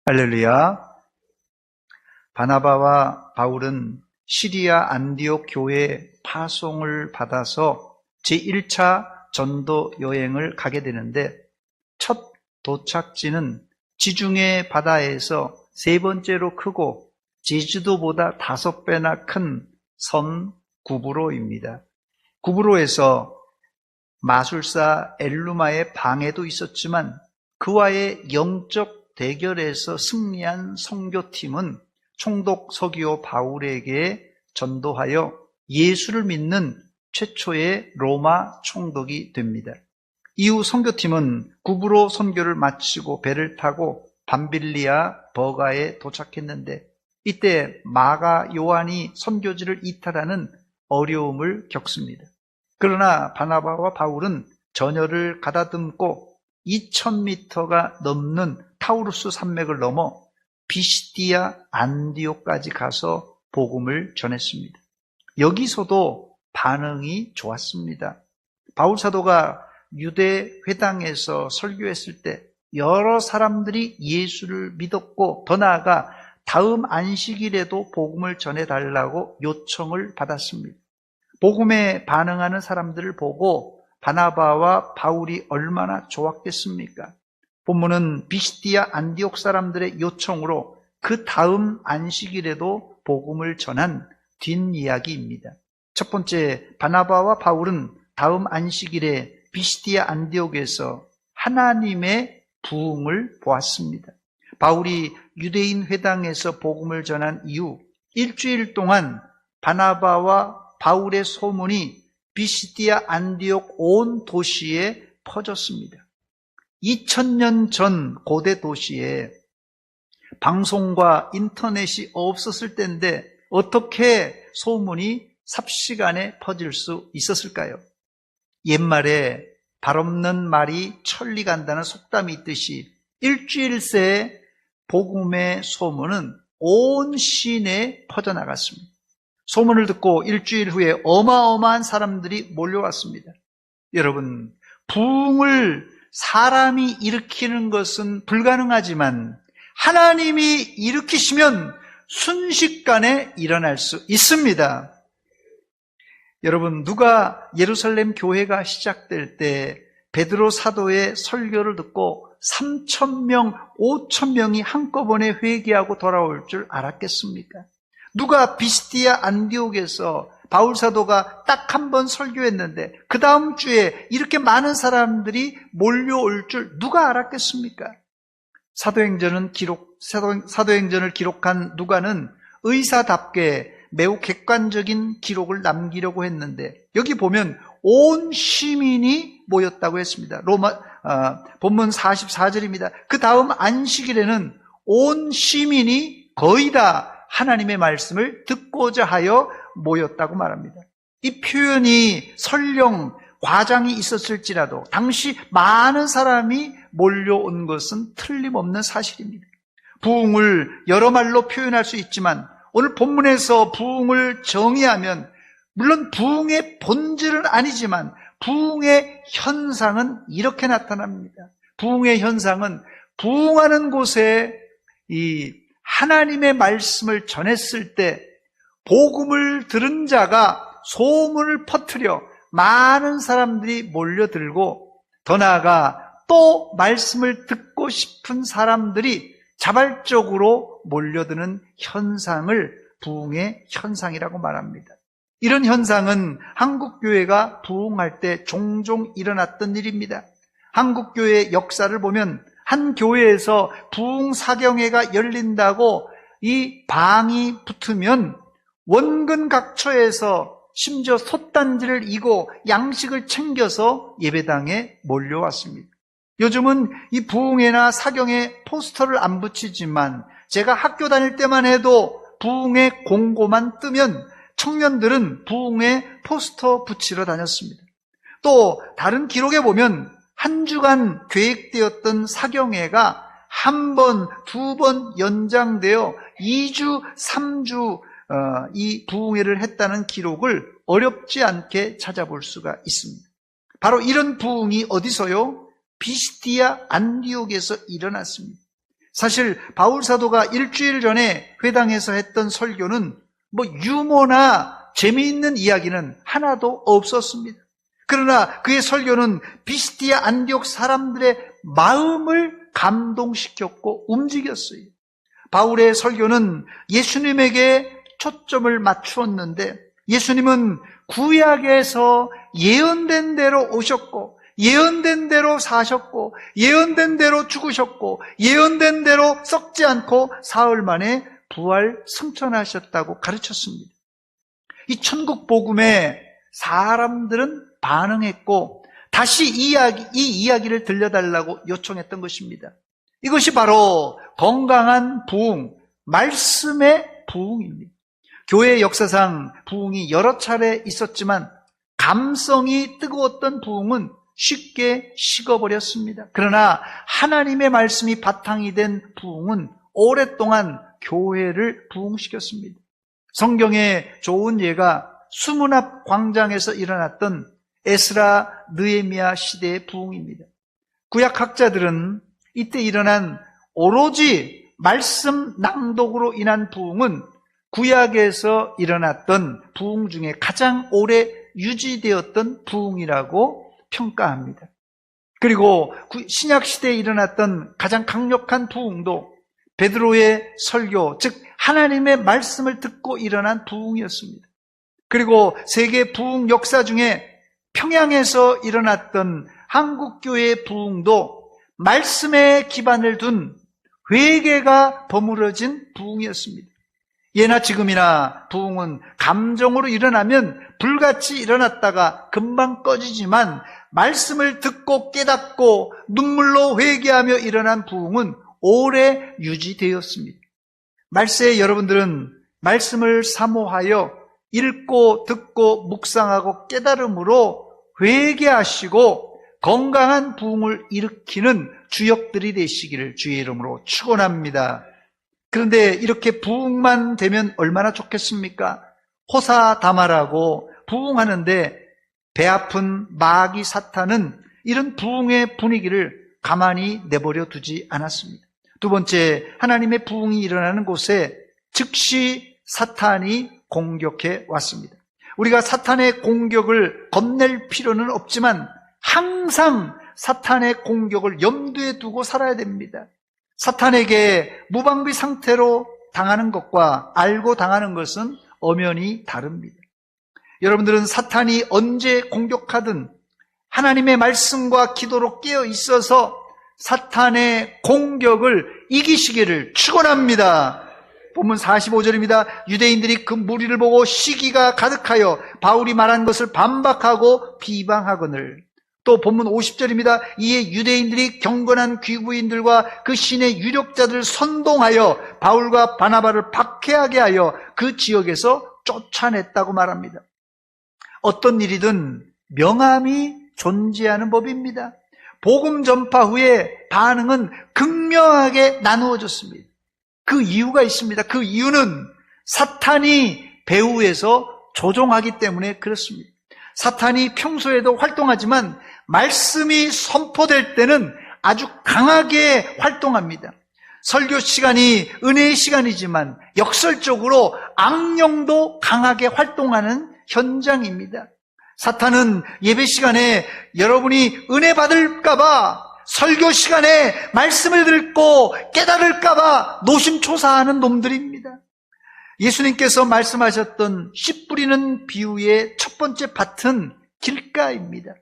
할렐루야. 바나바와 바울은 시리아 안디옥 교회에 파송을 받아서 제1차 전도 여행을 가게 되는데, 첫 도착지는 지중해 바다에서 세 번째로 크고 제주도보다 5배나 큰 섬 구브로입니다. 구브로에서 마술사 엘루마의 방해도 있었지만 그와의 영적 대결에서 승리한 선교팀은 총독 서기오 바울에게 전도하여 예수를 믿는 최초의 로마 총독이 됩니다. 이후 선교팀은 구브로 선교를 마치고 배를 타고 밤빌리아 버가에 도착했는데, 이때 마가 요한이 선교지를 이탈하는 어려움을 겪습니다. 그러나 바나바와 바울은 전열을 가다듬고 2000m가 넘는 타우루스 산맥을 넘어 비시디아 안디옥까지 가서 복음을 전했습니다. 여기서도 반응이 좋았습니다. 바울 사도가 유대 회당에서 설교했을 때 여러 사람들이 예수를 믿었고, 더 나아가 다음 안식일에도 복음을 전해달라고 요청을 받았습니다. 복음에 반응하는 사람들을 보고 바나바와 바울이 얼마나 좋았겠습니까? 본문은 비시디아 안디옥 사람들의 요청으로 그 다음 안식일에도 복음을 전한 뒷이야기입니다. 첫 번째, 바나바와 바울은 다음 안식일에 비시디아 안디옥에서 하나님의 부흥을 보았습니다. 바울이 유대인 회당에서 복음을 전한 이후 일주일 동안 바나바와 바울의 소문이 비시디아 안디옥 온 도시에 퍼졌습니다. 2000년 전 고대 도시에 방송과 인터넷이 없었을 때인데 어떻게 소문이 삽시간에 퍼질 수 있었을까요? 옛말에 발 없는 말이 천리 간다는 속담이 있듯이 일주일 새에 복음의 소문은 온 시내에 퍼져나갔습니다. 소문을 듣고 일주일 후에 어마어마한 사람들이 몰려왔습니다. 여러분, 부흥을 사람이 일으키는 것은 불가능하지만 하나님이 일으키시면 순식간에 일어날 수 있습니다. 여러분, 누가 예루살렘 교회가 시작될 때 베드로 사도의 설교를 듣고 3,000명, 5,000명이 한꺼번에 회개하고 돌아올 줄 알았겠습니까? 누가 비시디아 안디옥에서 바울 사도가 딱 한 번 설교했는데 그 다음 주에 이렇게 많은 사람들이 몰려올 줄 누가 알았겠습니까? 사도행전을 기록한 누가는 의사답게 매우 객관적인 기록을 남기려고 했는데, 여기 보면 온 시민이 모였다고 했습니다. 본문 44절입니다. 그 다음 안식일에는 온 시민이 거의 다 하나님의 말씀을 듣고자 하여 모였다고 말합니다. 이 표현이 설령 과장이 있었을지라도 당시 많은 사람이 몰려온 것은 틀림없는 사실입니다. 부흥을 여러 말로 표현할 수 있지만 오늘 본문에서 부흥을 정의하면, 물론 부흥의 본질은 아니지만 부흥의 현상은 이렇게 나타납니다. 부흥의 현상은 부흥하는 곳에 이 하나님의 말씀을 전했을 때 복음을 들은 자가 소문을 퍼뜨려 많은 사람들이 몰려들고, 더 나아가 또 말씀을 듣고 싶은 사람들이 자발적으로 몰려드는 현상을 부흥의 현상이라고 말합니다. 이런 현상은 한국교회가 부흥할 때 종종 일어났던 일입니다. 한국교회의 역사를 보면 한 교회에서 부흥사경회가 열린다고 이 방이 붙으면 원근각처에서 심지어 솥단지를 이고 양식을 챙겨서 예배당에 몰려왔습니다. 요즘은 이 부흥회나 사경회 포스터를 안 붙이지만 제가 학교 다닐 때만 해도 부흥회 공고만 뜨면 청년들은 부흥회 포스터 붙이러 다녔습니다. 또 다른 기록에 보면 한 주간 계획되었던 사경회가 한 번, 두 번 연장되어 2주, 3주 이 부흥회를 했다는 기록을 어렵지 않게 찾아볼 수가 있습니다. 바로 이런 부흥이 어디서요? 비시디아 안디옥에서 일어났습니다. 사실 바울 사도가 일주일 전에 회당에서 했던 설교는 유머나 재미있는 이야기는 하나도 없었습니다. 그러나 그의 설교는 비스디아 안디옥 사람들의 마음을 감동시켰고 움직였어요. 바울의 설교는 예수님에게 초점을 맞추었는데, 예수님은 구약에서 예언된 대로 오셨고, 예언된 대로 사셨고, 예언된 대로 죽으셨고, 예언된 대로 썩지 않고 사흘 만에 부활 승천하셨다고 가르쳤습니다. 이 천국 복음에 사람들은 반응했고 다시 이 이야기를 들려달라고 요청했던 것입니다. 이것이 바로 건강한 부흥, 말씀의 부흥입니다. 교회 역사상 부흥이 여러 차례 있었지만 감성이 뜨거웠던 부흥은 쉽게 식어버렸습니다. 그러나 하나님의 말씀이 바탕이 된 부흥은 오랫동안 교회를 부흥시켰습니다. 성경의 좋은 예가 수문 앞 광장에서 일어났던 에스라 느헤미야 시대의 부흥입니다. 구약학자들은 이때 일어난 오로지 말씀 낭독으로 인한 부흥은 구약에서 일어났던 부흥 중에 가장 오래 유지되었던 부흥이라고 평가합니다. 그리고 신약 시대에 일어났던 가장 강력한 부흥도 베드로의 설교, 즉 하나님의 말씀을 듣고 일어난 부흥이었습니다. 그리고 세계 부흥 역사 중에 평양에서 일어났던 한국교회의 부흥도 말씀에 기반을 둔 회개가 버무려진 부흥이었습니다. 예나 지금이나 부흥은 감정으로 일어나면 불같이 일어났다가 금방 꺼지지만 말씀을 듣고 깨닫고 눈물로 회개하며 일어난 부흥은 오래 유지되었습니다. 말세에 여러분들은 말씀을 사모하여 읽고 듣고 묵상하고 깨달음으로 회개하시고 건강한 부흥을 일으키는 주역들이 되시기를 주의 이름으로 축원합니다. 그런데 이렇게 부흥만 되면 얼마나 좋겠습니까? 호사다마라고 부흥하는데 배 아픈 마귀 사탄은 이런 부흥의 분위기를 가만히 내버려 두지 않았습니다. 두 번째, 하나님의 부흥이 일어나는 곳에 즉시 사탄이 공격해 왔습니다. 우리가 사탄의 공격을 겁낼 필요는 없지만 항상 사탄의 공격을 염두에 두고 살아야 됩니다. 사탄에게 무방비 상태로 당하는 것과 알고 당하는 것은 엄연히 다릅니다. 여러분들은 사탄이 언제 공격하든 하나님의 말씀과 기도로 깨어 있어서 사탄의 공격을 이기시기를 축원합니다. 본문 45절입니다. 유대인들이 그 무리를 보고 시기가 가득하여 바울이 말한 것을 반박하고 비방하거늘. 또 본문 50절입니다. 이에 유대인들이 경건한 귀부인들과 그 신의 유력자들을 선동하여 바울과 바나바를 박해하게 하여 그 지역에서 쫓아냈다고 말합니다. 어떤 일이든 명함이 존재하는 법입니다. 복음 전파 후에 반응은 극명하게 나누어졌습니다. 그 이유가 있습니다. 그 이유는 사탄이 배후에서 조종하기 때문에 그렇습니다. 사탄이 평소에도 활동하지만 말씀이 선포될 때는 아주 강하게 활동합니다. 설교 시간이 은혜의 시간이지만 역설적으로 악령도 강하게 활동하는 현장입니다. 사탄은 예배 시간에 여러분이 은혜 받을까봐, 설교 시간에 말씀을 듣고 깨달을까봐 노심초사하는 놈들입니다. 예수님께서 말씀하셨던 씨 뿌리는 비유의 첫 번째 밭은 길가입니다.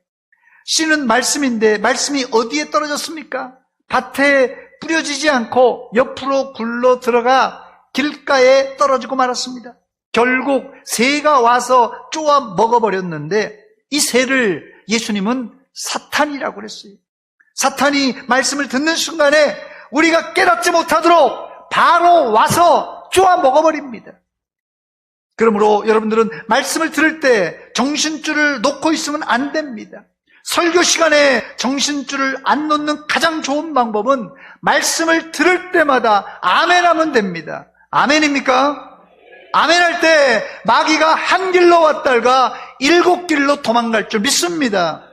씨는 말씀인데 말씀이 어디에 떨어졌습니까? 밭에 뿌려지지 않고 옆으로 굴러 들어가 길가에 떨어지고 말았습니다. 결국 새가 와서 쪼아 먹어버렸는데 이 새를 예수님은 사탄이라고 그랬어요. 사탄이 말씀을 듣는 순간에 우리가 깨닫지 못하도록 바로 와서 쪼아 먹어버립니다. 그러므로 여러분들은 말씀을 들을 때 정신줄을 놓고 있으면 안 됩니다. 설교 시간에 정신줄을 안 놓는 가장 좋은 방법은 말씀을 들을 때마다 아멘 하면 됩니다. 아멘입니까? 아멘 할 때 마귀가 한 길로 왔다가 7길로 도망갈 줄 믿습니다.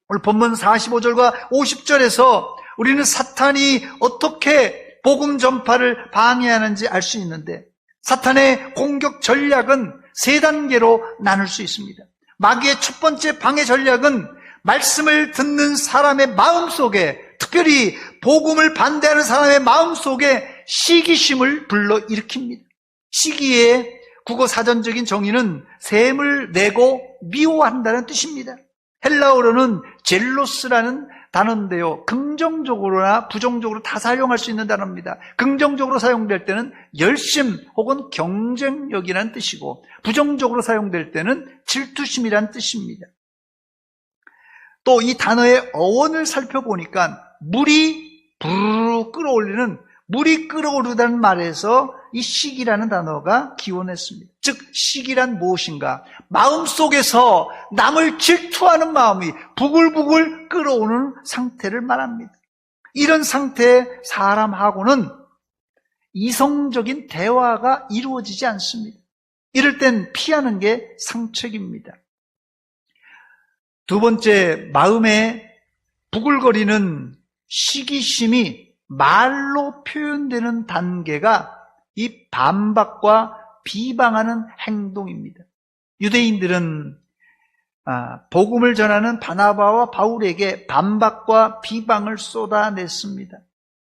오늘 본문 45절과 50절에서 우리는 사탄이 어떻게 복음 전파를 방해하는지 알 수 있는데, 사탄의 공격 전략은 세 단계로 나눌 수 있습니다. 마귀의 첫 번째 방해 전략은 말씀을 듣는 사람의 마음속에, 특별히 복음을 반대하는 사람의 마음속에 시기심을 불러일으킵니다. 시기의 국어 사전적인 정의는 셈을 내고 미워한다는 뜻입니다. 헬라어로는 젤로스라는 단어인데요, 긍정적으로나 부정적으로 다 사용할 수 있는 단어입니다. 긍정적으로 사용될 때는 열심 혹은 경쟁력이라는 뜻이고, 부정적으로 사용될 때는 질투심이라는 뜻입니다. 또 이 단어의 어원을 살펴보니까 물이 부르르 끌어올리는, 물이 끌어오르다는 말에서 이 시기라는 단어가 기원했습니다. 즉 시기란 무엇인가? 마음속에서 남을 질투하는 마음이 부글부글 끌어오는 상태를 말합니다. 이런 상태의 사람하고는 이성적인 대화가 이루어지지 않습니다. 이럴 땐 피하는 게 상책입니다. 두 번째, 마음에 부글거리는 시기심이 말로 표현되는 단계가 이 반박과 비방하는 행동입니다. 유대인들은 복음을 전하는 바나바와 바울에게 반박과 비방을 쏟아냈습니다.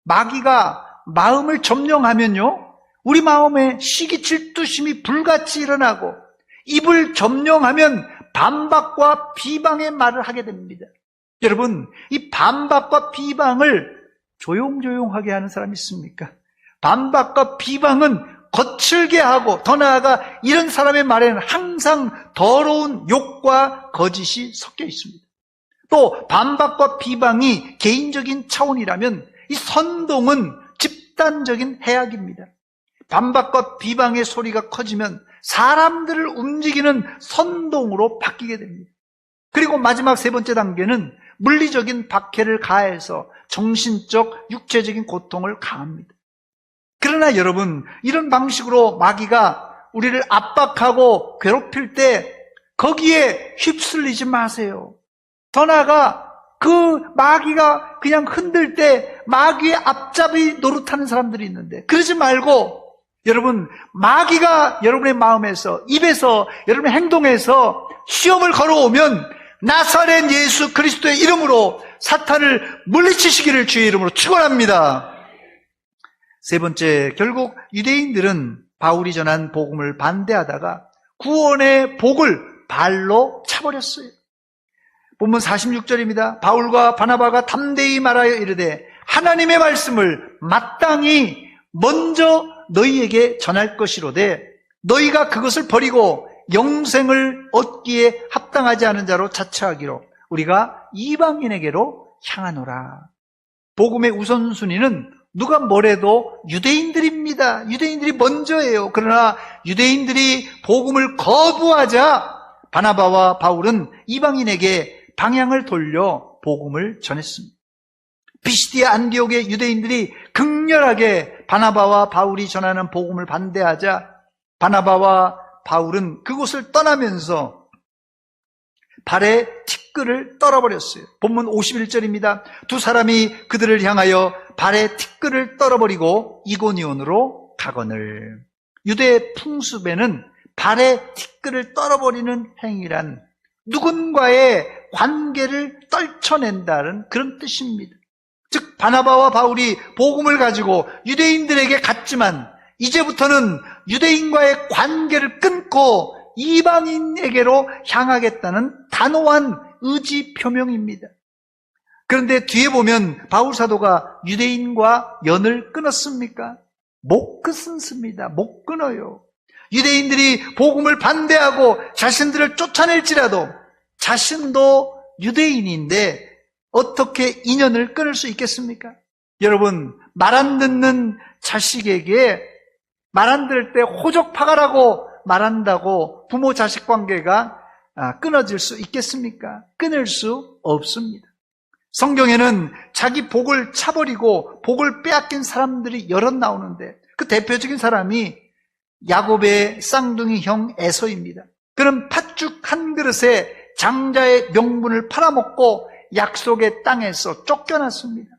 마귀가 마음을 점령하면요, 우리 마음에 시기 질투심이 불같이 일어나고, 입을 점령하면 반박과 비방의 말을 하게 됩니다. 여러분, 이 반박과 비방을 조용조용하게 하는 사람이 있습니까? 반박과 비방은 거칠게 하고, 더 나아가 이런 사람의 말에는 항상 더러운 욕과 거짓이 섞여 있습니다. 또 반박과 비방이 개인적인 차원이라면 이 선동은 집단적인 해악입니다. 반박과 비방의 소리가 커지면 사람들을 움직이는 선동으로 바뀌게 됩니다. 그리고 마지막 세 번째 단계는 물리적인 박해를 가해서 정신적, 육체적인 고통을 가합니다. 그러나 여러분, 이런 방식으로 마귀가 우리를 압박하고 괴롭힐 때 거기에 휩쓸리지 마세요. 더 나아가 그 마귀가 그냥 흔들 때 마귀의 앞잡이 노릇하는 사람들이 있는데, 그러지 말고 여러분, 마귀가 여러분의 마음에서, 입에서, 여러분의 행동에서 시험을 걸어오면 나사렛 예수 그리스도의 이름으로 사탄을 물리치시기를 주의 이름으로 축원합니다. 세 번째, 결국 유대인들은 바울이 전한 복음을 반대하다가 구원의 복을 발로 차버렸어요. 본문 46절입니다. 바울과 바나바가 담대히 말하여 이르되 하나님의 말씀을 마땅히 먼저 너희에게 전할 것이로되 너희가 그것을 버리고 영생을 얻기에 합당하지 않은 자로 자처하기로 우리가 이방인에게로 향하노라. 복음의 우선순위는 누가 뭐래도 유대인들입니다. 유대인들이 먼저예요. 그러나 유대인들이 복음을 거부하자 바나바와 바울은 이방인에게 방향을 돌려 복음을 전했습니다. 피시디아 안디옥의 유대인들이 극렬하게 바나바와 바울이 전하는 복음을 반대하자 바나바와 바울은 그곳을 떠나면서 발에 티끌을 떨어버렸어요. 본문 51절입니다. 두 사람이 그들을 향하여 발에 티끌을 떨어버리고 이고니온으로 가거늘. 유대 풍습에는 발에 티끌을 떨어버리는 행위란 누군가의 관계를 떨쳐낸다는 그런 뜻입니다. 즉 바나바와 바울이 복음을 가지고 유대인들에게 갔지만 이제부터는 유대인과의 관계를 끊고 이방인에게로 향하겠다는 단호한 의지 표명입니다. 그런데 뒤에 보면 바울 사도가 유대인과 연을 끊었습니까? 못 끊습니다. 못 끊어요. 유대인들이 복음을 반대하고 자신들을 쫓아낼지라도 자신도 유대인인데 어떻게 인연을 끊을 수 있겠습니까? 여러분, 말 안 듣는 자식에게 말 안 들을 때 호적파가라고 말한다고 부모 자식 관계가 끊어질 수 있겠습니까? 끊을 수 없습니다. 성경에는 자기 복을 차버리고 복을 빼앗긴 사람들이 여럿 나오는데 그 대표적인 사람이 야곱의 쌍둥이 형 에서입니다. 그는 팥죽 한 그릇에 장자의 명분을 팔아먹고 약속의 땅에서 쫓겨났습니다.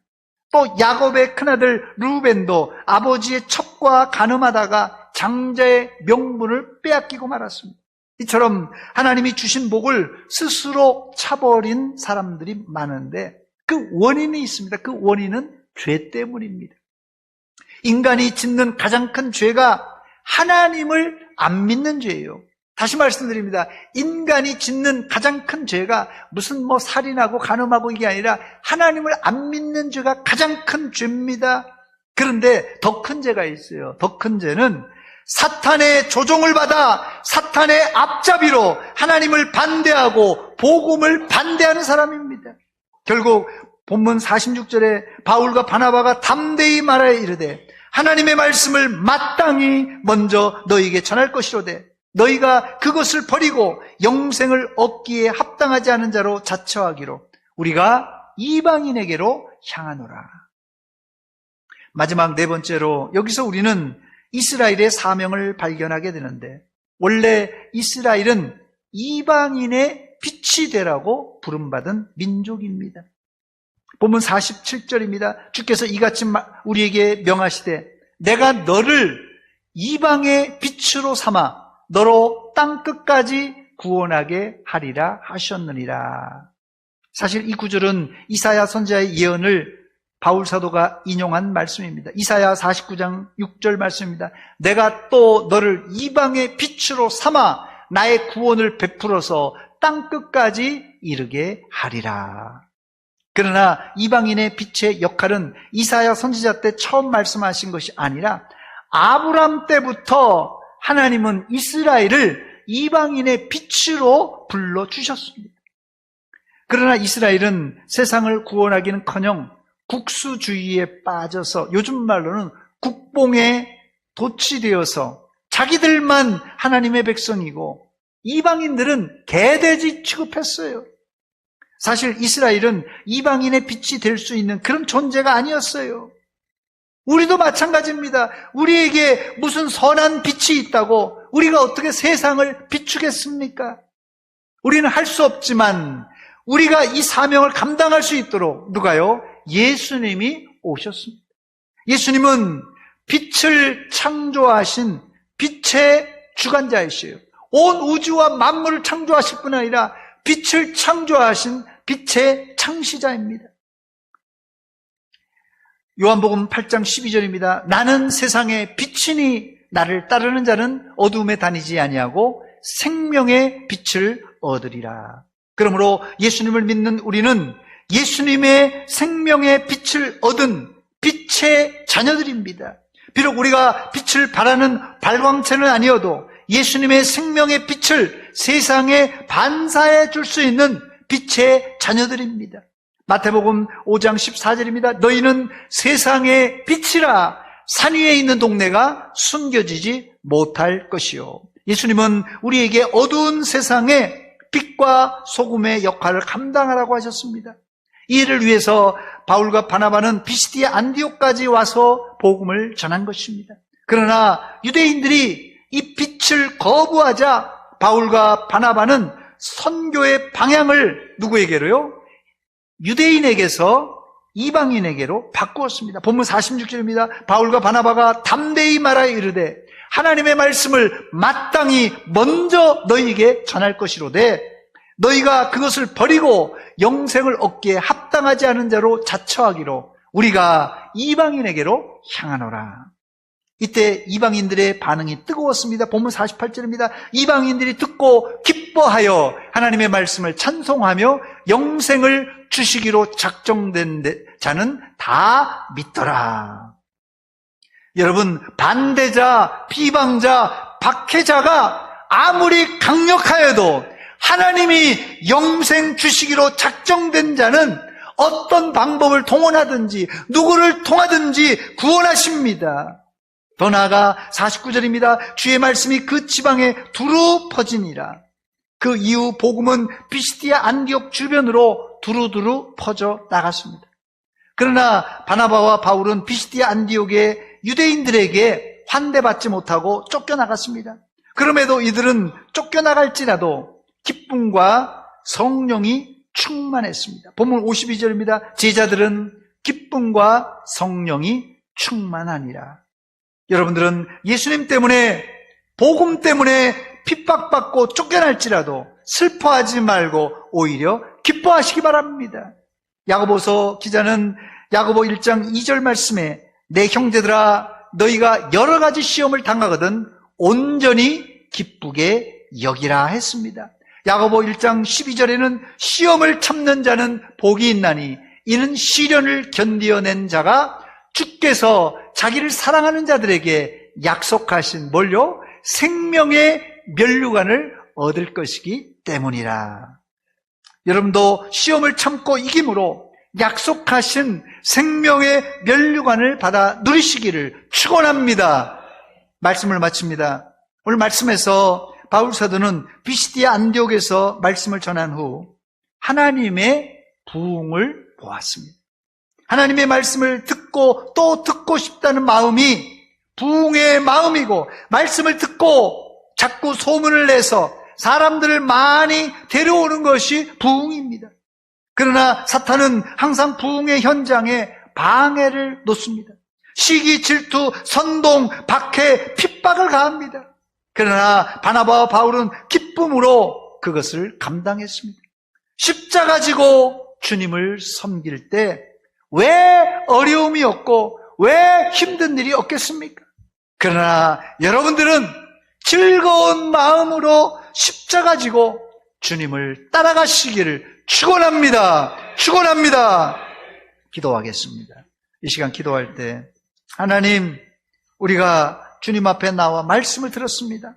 또 야곱의 큰아들 루벤도 아버지의 첩과 간음하다가 장자의 명분을 빼앗기고 말았습니다. 이처럼 하나님이 주신 복을 스스로 차버린 사람들이 많은데 그 원인이 있습니다. 그 원인은 죄 때문입니다. 인간이 짓는 가장 큰 죄가 하나님을 안 믿는 죄예요. 다시 말씀드립니다. 인간이 짓는 가장 큰 죄가 무슨 살인하고 간음하고 이게 아니라 하나님을 안 믿는 죄가 가장 큰 죄입니다. 그런데 더 큰 죄가 있어요. 더 큰 죄는 사탄의 조종을 받아 사탄의 앞잡이로 하나님을 반대하고 복음을 반대하는 사람입니다. 결국 본문 46절에 바울과 바나바가 담대히 말하여 이르되 하나님의 말씀을 마땅히 먼저 너희에게 전할 것이로되 너희가 그것을 버리고 영생을 얻기에 합당하지 않은 자로 자처하기로 우리가 이방인에게로 향하노라. 마지막 네 번째로 여기서 우리는 이스라엘의 사명을 발견하게 되는데 원래 이스라엘은 이방인의 빛이 되라고 부름받은 민족입니다. 본문 47절입니다. 주께서 이같이 우리에게 명하시되 내가 너를 이방의 빛으로 삼아 너로 땅끝까지 구원하게 하리라 하셨느니라. 사실 이 구절은 이사야 선지자의 예언을 바울 사도가 인용한 말씀입니다. 이사야 49장 6절 말씀입니다. 내가 또 너를 이방의 빛으로 삼아 나의 구원을 베풀어서 땅끝까지 이르게 하리라. 그러나 이방인의 빛의 역할은 이사야 선지자 때 처음 말씀하신 것이 아니라 아브람 때부터 하나님은 이스라엘을 이방인의 빛으로 불러주셨습니다. 그러나 이스라엘은 세상을 구원하기는커녕 국수주의에 빠져서 요즘 말로는 국뽕에 도취되어서 자기들만 하나님의 백성이고 이방인들은 개돼지 취급했어요. 사실 이스라엘은 이방인의 빛이 될 수 있는 그런 존재가 아니었어요. 우리도 마찬가지입니다. 우리에게 무슨 선한 빛이 있다고 우리가 어떻게 세상을 비추겠습니까? 우리는 할 수 없지만 우리가 이 사명을 감당할 수 있도록 누가요? 예수님이 오셨습니다. 예수님은 빛을 창조하신 빛의 주관자이시에요. 온 우주와 만물을 창조하실 뿐 아니라 빛을 창조하신 빛의 창시자입니다. 요한복음 8장 12절입니다. 나는 세상의 빛이니 나를 따르는 자는 어두움에 다니지 아니하고 생명의 빛을 얻으리라. 그러므로 예수님을 믿는 우리는 예수님의 생명의 빛을 얻은 빛의 자녀들입니다. 비록 우리가 빛을 발하는 발광체는 아니어도 예수님의 생명의 빛을 세상에 반사해 줄 수 있는 빛의 자녀들입니다. 마태복음 5장 14절입니다. 너희는 세상의 빛이라 산 위에 있는 동네가 숨겨지지 못할 것이요. 예수님은 우리에게 어두운 세상에 빛과 소금의 역할을 감당하라고 하셨습니다. 이 일을 위해서 바울과 바나바는 피시디아 안디옥까지 와서 복음을 전한 것입니다. 그러나 유대인들이 이 빛을 거부하자 바울과 바나바는 선교의 방향을 누구에게로요? 유대인에게서 이방인에게로 바꾸었습니다. 본문 46절입니다. 바울과 바나바가 담대히 말하여 이르되 하나님의 말씀을 마땅히 먼저 너희에게 전할 것이로되 너희가 그것을 버리고 영생을 얻기에 합당하지 않은 자로 자처하기로 우리가 이방인에게로 향하노라. 이때 이방인들의 반응이 뜨거웠습니다. 본문 48절입니다. 이방인들이 듣고 기뻐하여 하나님의 말씀을 찬송하며 영생을 주시기로 작정된 자는 다 믿더라. 여러분, 반대자, 비방자, 박해자가 아무리 강력하여도 하나님이 영생 주시기로 작정된 자는 어떤 방법을 동원하든지 누구를 통하든지 구원하십니다. 더 나아가 49절입니다. 주의 말씀이 그 지방에 두루 퍼지니라. 그 이후 복음은 피시디아 안디옥 주변으로 두루두루 퍼져 나갔습니다. 그러나 바나바와 바울은 피시디아 안디옥의 유대인들에게 환대받지 못하고 쫓겨나갔습니다. 그럼에도 이들은 쫓겨나갈지라도 기쁨과 성령이 충만했습니다. 본문 52절입니다. 제자들은 기쁨과 성령이 충만하니라. 여러분들은 예수님 때문에, 복음 때문에 핍박받고 쫓겨날지라도 슬퍼하지 말고 오히려 기뻐하시기 바랍니다. 야고보서 기자는 야고보 1장 2절 말씀에 내 형제들아 너희가 여러 가지 시험을 당하거든 온전히 기쁘게 여기라 했습니다. 야고보 1장 12절에는 시험을 참는 자는 복이 있나니 이는 시련을 견디어낸 자가 주께서 자기를 사랑하는 자들에게 약속하신 뭘요? 생명의 면류관을 얻을 것이기 때문이라. 여러분도 시험을 참고 이김으로 약속하신 생명의 면류관을 받아 누리시기를 축원합니다. 말씀을 마칩니다. 오늘 말씀에서 바울 사도는 비시디아 안디옥에서 말씀을 전한 후 하나님의 부흥을 보았습니다. 하나님의 말씀을 듣고 또 듣고 싶다는 마음이 부흥의 마음이고, 말씀을 듣고 자꾸 소문을 내서 사람들을 많이 데려오는 것이 부흥입니다. 그러나 사탄은 항상 부흥의 현장에 방해를 놓습니다. 시기, 질투, 선동, 박해, 핍박을 가합니다. 그러나 바나바와 바울은 기쁨으로 그것을 감당했습니다. 십자가 지고 주님을 섬길 때 왜 어려움이 없고 왜 힘든 일이 없겠습니까? 그러나 여러분들은 즐거운 마음으로 십자가 지고 주님을 따라가시기를 축원합니다. 축원합니다. 기도하겠습니다. 이 시간 기도할 때 하나님, 우리가 주님 앞에 나와 말씀을 들었습니다.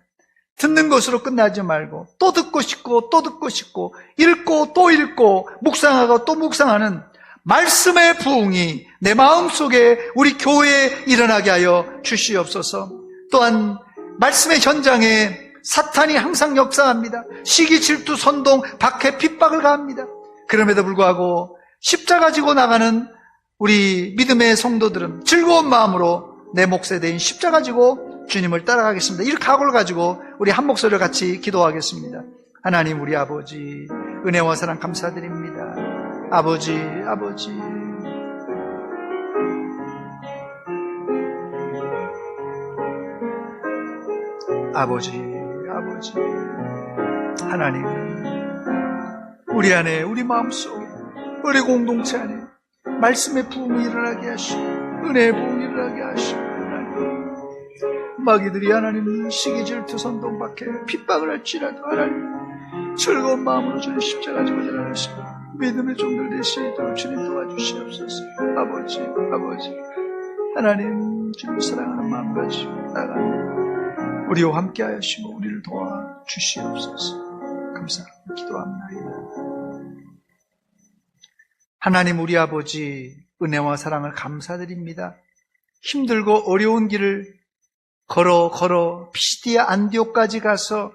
듣는 것으로 끝나지 말고 또 듣고 싶고 또 듣고 싶고 읽고 또 읽고 묵상하고 또 묵상하는 말씀의 부흥이 내 마음속에 우리 교회에 일어나게 하여 주시옵소서. 또한 말씀의 현장에 사탄이 항상 역사합니다. 시기, 질투, 선동, 박해, 핍박을 가합니다. 그럼에도 불구하고 십자가 지고 나가는 우리 믿음의 성도들은 즐거운 마음으로 내 몫에 대인 십자가 지고 주님을 따라가겠습니다. 이 각오를 가지고 우리 한 목소리를 같이 기도하겠습니다. 하나님, 우리 아버지, 은혜와 사랑 감사드립니다. 아버지, 아버지, 아버지, 아버지, 하나님, 우리 안에, 우리 마음속에, 우리 공동체 안에 말씀의 부흥이 일어나게 하시고 은혜의 부흥이 일어나게 하시고, 하나님, 마귀들이 하나님 시기, 질투, 선동, 박해, 핍박을 할지라도 하나님 즐거운 마음으로 주님 십자가 지고 일어나시고 믿음의 종들 되시도록 주님 도와주시옵소서. 아버지, 아버지, 하나님 주님 사랑하는 마음 가지고 나가는 우리와 함께 하시고 우리를 도와주시옵소서. 감사합니다. 기도합니다. 하나님, 우리 아버지, 은혜와 사랑을 감사드립니다. 힘들고 어려운 길을 걸어 피시디아 안디옥까지 가서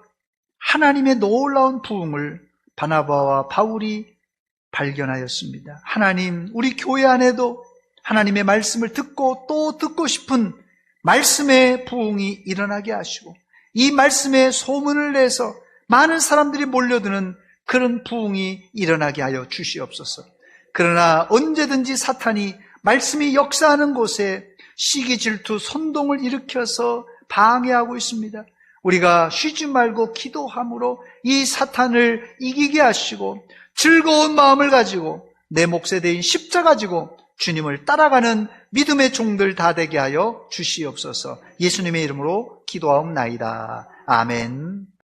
하나님의 놀라운 부흥을 바나바와 바울이 발견하였습니다. 하나님, 우리 교회 안에도 하나님의 말씀을 듣고 또 듣고 싶은 말씀의 부흥이 일어나게 하시고 이 말씀에 소문을 내서 많은 사람들이 몰려드는 그런 부흥이 일어나게 하여 주시옵소서. 그러나 언제든지 사탄이 말씀이 역사하는 곳에 시기, 질투, 선동을 일으켜서 방해하고 있습니다. 우리가 쉬지 말고 기도함으로 이 사탄을 이기게 하시고 즐거운 마음을 가지고 내 몫에 대인 십자가 지고 주님을 따라가는 믿음의 종들 다 되게 하여 주시옵소서. 예수님의 이름으로 기도하옵나이다. 아멘.